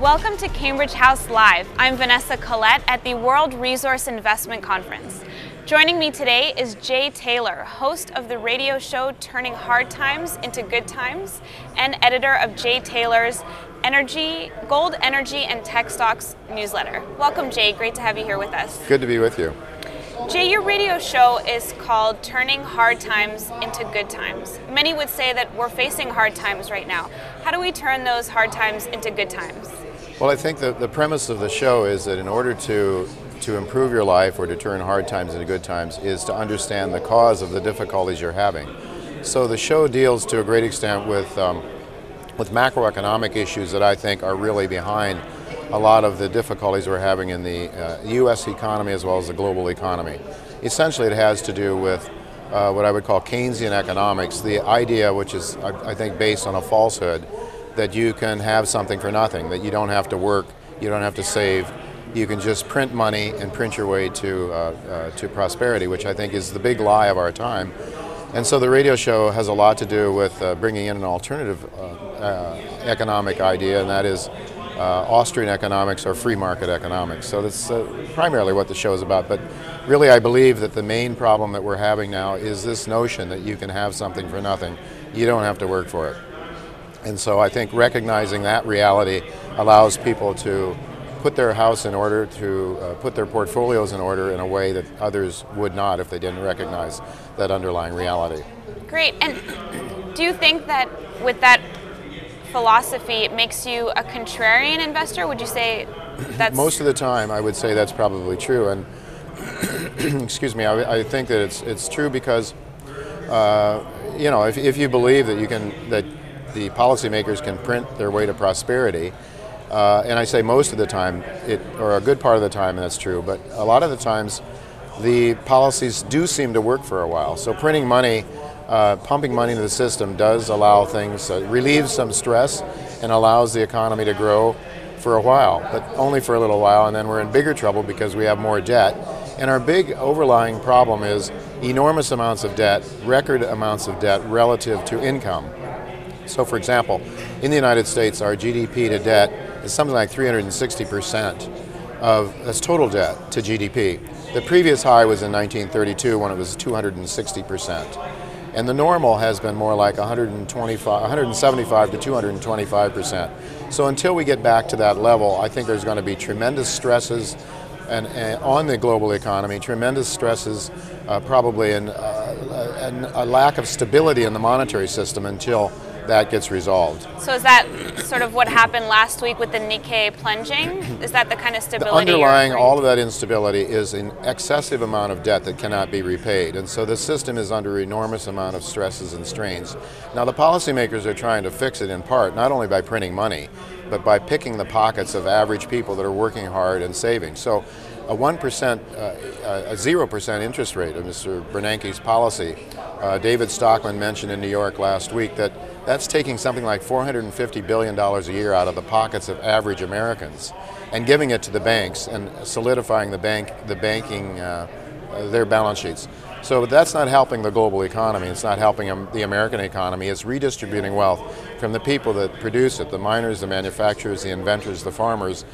Welcome to Cambridge House Live. I'm Vanessa Collette at the World Resource Investment Conference. Joining me today is Jay Taylor, host of the radio show Turning Hard Times into Good Times and editor of Jay Taylor's Gold, Energy, and Tech Stocks newsletter. Welcome, Jay. Great to have you here with us. Good to be with you. Jay, your radio show is called Turning Hard Times into Good Times. Many would say that we're facing hard times right now. How do we turn those hard times into good times? Well, I think the premise of the show is that in order to improve your life or to turn hard times into good times is to understand the cause of the difficulties you're having. So the show deals to a great extent with macroeconomic issues that I think are really behind a lot of the difficulties we're having in the U.S. economy as well as the global economy. Essentially, it has to do with what I would call Keynesian economics, the idea, which is, I think, based on a falsehood, that you can have something for nothing, that you don't have to work, you don't have to save, you can just print money and print your way to prosperity, which I think is the big lie of our time. And so the radio show has a lot to do with bringing in an alternative economic idea, and that is Austrian economics or free market economics. So that's primarily what the show is about. But really, I believe that the main problem that we're having now is this notion that you can have something for nothing. You don't have to work for it. And so I think recognizing that reality allows people to put their house in order, to put their portfolios in order in a way that others would not if they didn't recognize that underlying reality. Great. And do you think that with that philosophy, it makes you a contrarian investor? Would you say that's... Most of the time, I would say that's probably true. And excuse me, I think that it's true because, you know, if you believe that the policymakers can print their way to prosperity, and I say most of the time, or a good part of the time, and that's true, but a lot of the times the policies do seem to work for a while. So printing money, pumping money into the system does allow things, relieves some stress and allows the economy to grow for a while, but only for a little while, and then we're in bigger trouble because we have more debt. And our big overlying problem is enormous amounts of debt, record amounts of debt relative to income. So for example, in the United States, our GDP to debt is something like 360% that's total debt to GDP. The previous high was in 1932 when it was 260%. And the normal has been more like 175 to 225%. So until we get back to that level, I think there's going to be tremendous stresses on the global economy, tremendous stresses, probably in a lack of stability in the monetary system until that gets resolved. So is that sort of what happened last week with the Nikkei plunging? Is that the kind of stability? The underlying all of that instability is an excessive amount of debt that cannot be repaid. And so the system is under an enormous amount of stresses and strains. Now the policymakers are trying to fix it in part, not only by printing money, but by picking the pockets of average people that are working hard and saving. So a 1%, a 0% interest rate of Mr. Bernanke's policy, David Stockman mentioned in New York last week that that's taking something like $450 billion a year out of the pockets of average Americans and giving it to the banks and solidifying their balance sheets. So that's not helping the global economy, it's not helping the American economy, it's redistributing wealth from the people that produce it, the miners, the manufacturers, the inventors, the farmers,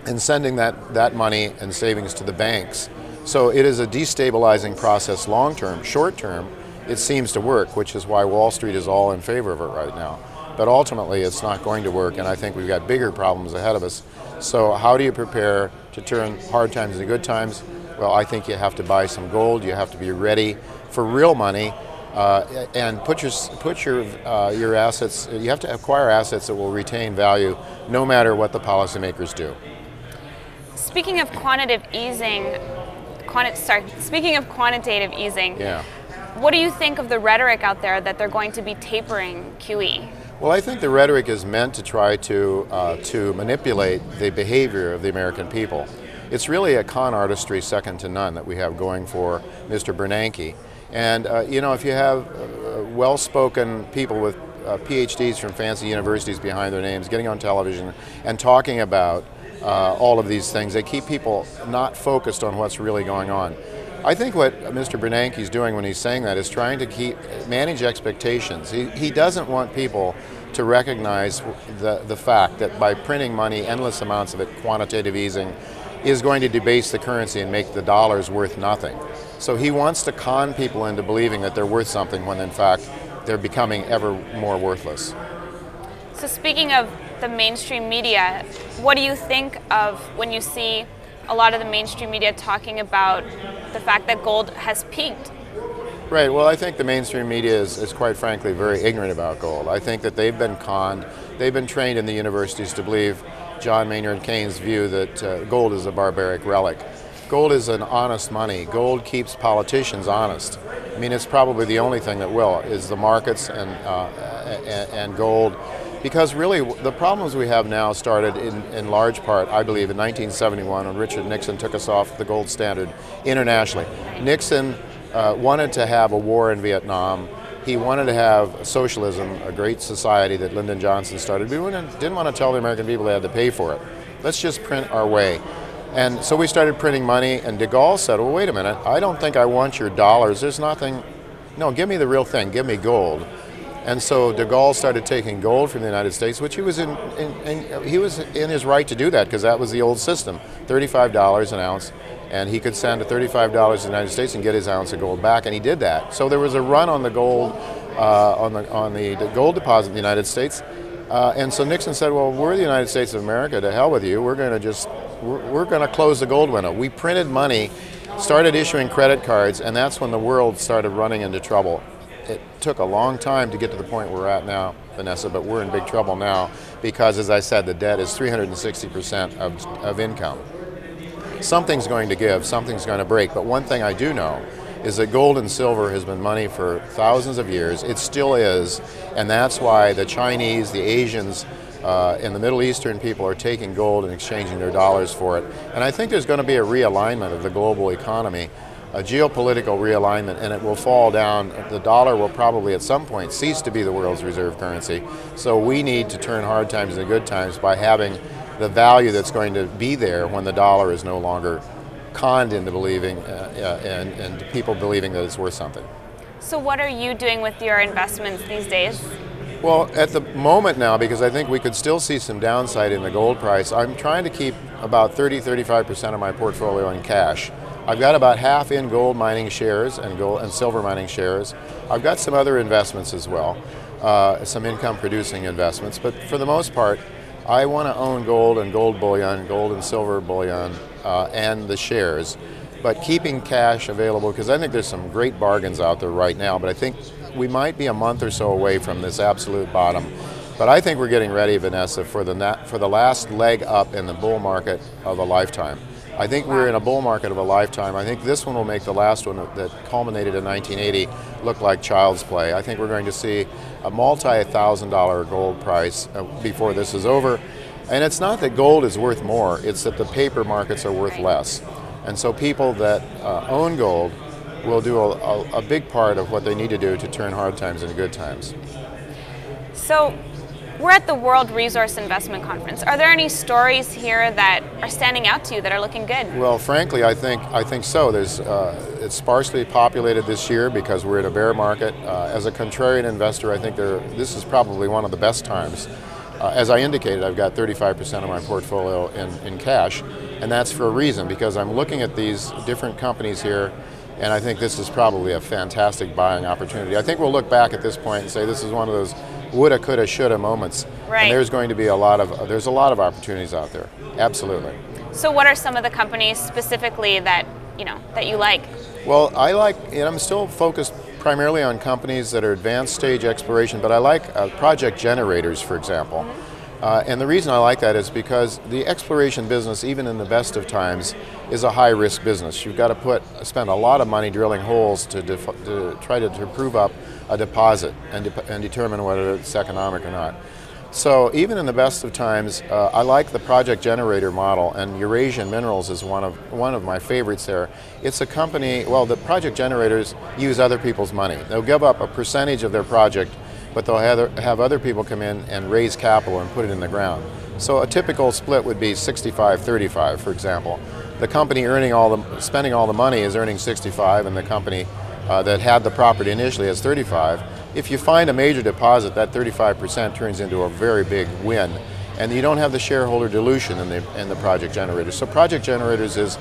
and sending that money and savings to the banks. So it is a destabilizing process long term. Short term, it seems to work, which is why Wall Street is all in favor of it right now. But ultimately, it's not going to work, and I think we've got bigger problems ahead of us. So how do you prepare to turn hard times into good times? Well, I think you have to buy some gold. You have to be ready for real money, and put your assets. You have to acquire assets that will retain value, no matter what the policymakers do. Speaking of quantitative easing, yeah. What do you think of the rhetoric out there that they're going to be tapering QE? Well, I think the rhetoric is meant to try to manipulate the behavior of the American people. It's really a con artistry second to none that we have going for Mr. Bernanke. And you know, if you have well-spoken people with PhDs from fancy universities behind their names getting on television and talking about all of these things, they keep people not focused on what's really going on. I think what Mr. Bernanke is doing when he's saying that is trying to manage expectations. He doesn't want people to recognize the fact that by printing money, endless amounts of it, quantitative easing, is going to debase the currency and make the dollars worth nothing. So he wants to con people into believing that they're worth something when in fact they're becoming ever more worthless. So speaking of the mainstream media, what do you think of when you see a lot of the mainstream media talking about the fact that gold has peaked? Right, well I think the mainstream media is quite frankly very ignorant about gold. I think that they've been conned, they've been trained in the universities to believe John Maynard Keynes' view that gold is a barbaric relic. Gold is an honest money. Gold keeps politicians honest. I mean, it's probably the only thing that will, is the markets and gold. Because really, the problems we have now started in large part, I believe, in 1971 when Richard Nixon took us off the gold standard internationally. Nixon wanted to have a war in Vietnam. He wanted to have socialism, a great society that Lyndon Johnson started. We didn't want to tell the American people they had to pay for it. Let's just print our way. And so we started printing money, and de Gaulle said, well, wait a minute, I don't think I want your dollars. There's nothing, no, give me the real thing, give me gold. And so de Gaulle started taking gold from the United States, which he was in his right to do that, because that was the old system, $35 an ounce. And he could send $35 to the United States and get his ounce of gold back, and he did that. So there was a run on the gold, on the gold deposit in the United States. And so Nixon said, well, we're the United States of America, to hell with you, we're going to close the gold window. We printed money, started issuing credit cards, and that's when the world started running into trouble. It took a long time to get to the point we're at now, Vanessa, but we're in big trouble now because, as I said, the debt is 360% of income. Something's going to give, something's going to break, but one thing I do know is that gold and silver has been money for thousands of years. It still is, and that's why the Chinese, the Asians, and the Middle Eastern people are taking gold and exchanging their dollars for it. And I think there's going to be a realignment of the global economy, a geopolitical realignment, and it will fall down. The dollar will probably at some point cease to be the world's reserve currency. So we need to turn hard times into good times by having the value that's going to be there when the dollar is no longer conned into believing and people believing that it's worth something. So what are you doing with your investments these days? Well, at the moment now, because I think we could still see some downside in the gold price, I'm trying to keep about 30-35% of my portfolio in cash. I've got about half in gold mining shares and gold and silver mining shares. I've got some other investments as well, some income producing investments, but for the most part, I want to own gold and gold bullion, gold and silver bullion, and the shares, but keeping cash available, because I think there's some great bargains out there right now, but I think we might be a month or so away from this absolute bottom. But I think we're getting ready, Vanessa, for the last leg up in the bull market of a lifetime. I think we're in a bull market of a lifetime. I think this one will make the last one that culminated in 1980 look like child's play. I think we're going to see a multi-$1,000 gold price before this is over. And it's not that gold is worth more, it's that the paper markets are worth less. And so people that own gold will do a big part of what they need to do to turn hard times into good times. So we're at the World Resource Investment Conference. Are there any stories here that are standing out to you that are looking good? Well, frankly, I think so. It's sparsely populated this year because we're in a bear market. As a contrarian investor, I think this is probably one of the best times. As I indicated, I've got 35% of my portfolio in cash, and that's for a reason, because I'm looking at these different companies here, and I think this is probably a fantastic buying opportunity. I think we'll look back at this point and say this is one of those woulda, coulda, shoulda moments. Right. And there's going to be a lot of opportunities out there. Absolutely. So what are some of the companies specifically that you like? Well, I'm still focused primarily on companies that are advanced stage exploration, but I like project generators, for example. And the reason I like that is because the exploration business, even in the best of times, is a high-risk business. You've got to spend a lot of money drilling holes to try to prove up a deposit and determine whether it's economic or not. So even in the best of times, I like the project generator model, and Eurasian Minerals is one of my favorites there. It's a company, well, the project generators use other people's money. They'll give up a percentage of their project, but they'll have other people come in and raise capital and put it in the ground. So a typical split would be 65-35, for example. The company spending all the money is earning 65, and the company that had the property initially has 35. if you find a major deposit, that 35% turns into a very big win, and you don't have the shareholder dilution in the project generators. So project generators is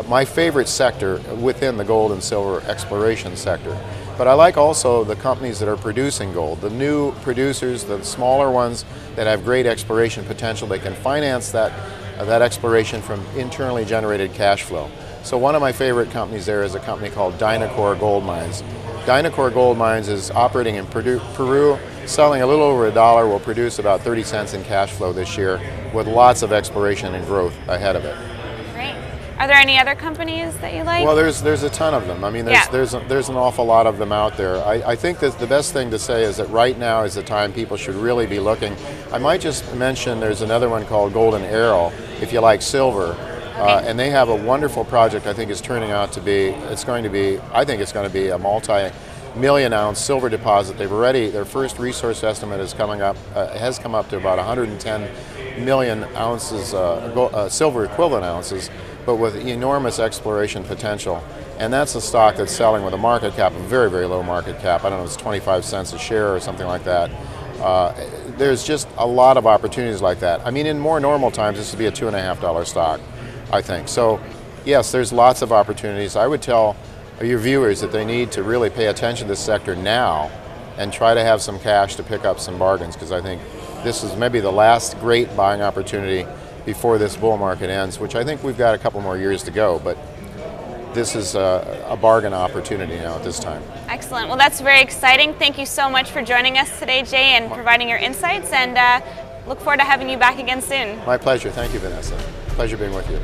my favorite sector within the gold and silver exploration sector. But I like also the companies that are producing gold, the new producers, the smaller ones that have great exploration potential. They can finance that exploration from internally generated cash flow. So one of my favorite companies there is a company called Dynacor Gold Mines. Dynacor Gold Mines is operating in Peru, selling a little over $1, will produce about 30 cents in cash flow this year with lots of exploration and growth ahead of it. Great. Are there any other companies that you like? Well, there's a ton of them. I mean, there's an awful lot of them out there. I think that the best thing to say is that right now is the time people should really be looking. I might just mention there's another one called Golden Arrow, if you like silver. Okay. And they have a wonderful project. I think is turning out to be. I think it's going to be a multi-million-ounce silver deposit. Their first resource estimate is has come up to about 110 million ounces, silver equivalent ounces, but with enormous exploration potential. And that's a stock that's selling with a market cap, a very, very low market cap. I don't know, it's 25 cents a share or something like that. There's just a lot of opportunities like that. I mean, in more normal times, this would be a $2.50 stock, I think. So, yes, there's lots of opportunities. I would tell your viewers that they need to really pay attention to this sector now and try to have some cash to pick up some bargains, because I think this is maybe the last great buying opportunity before this bull market ends, which I think we've got a couple more years to go, but this is a bargain opportunity now at this time. Excellent. Well, that's very exciting. Thank you so much for joining us today, Jay, and providing your insights, and look forward to having you back again soon. My pleasure. Thank you, Vanessa. Pleasure being with you.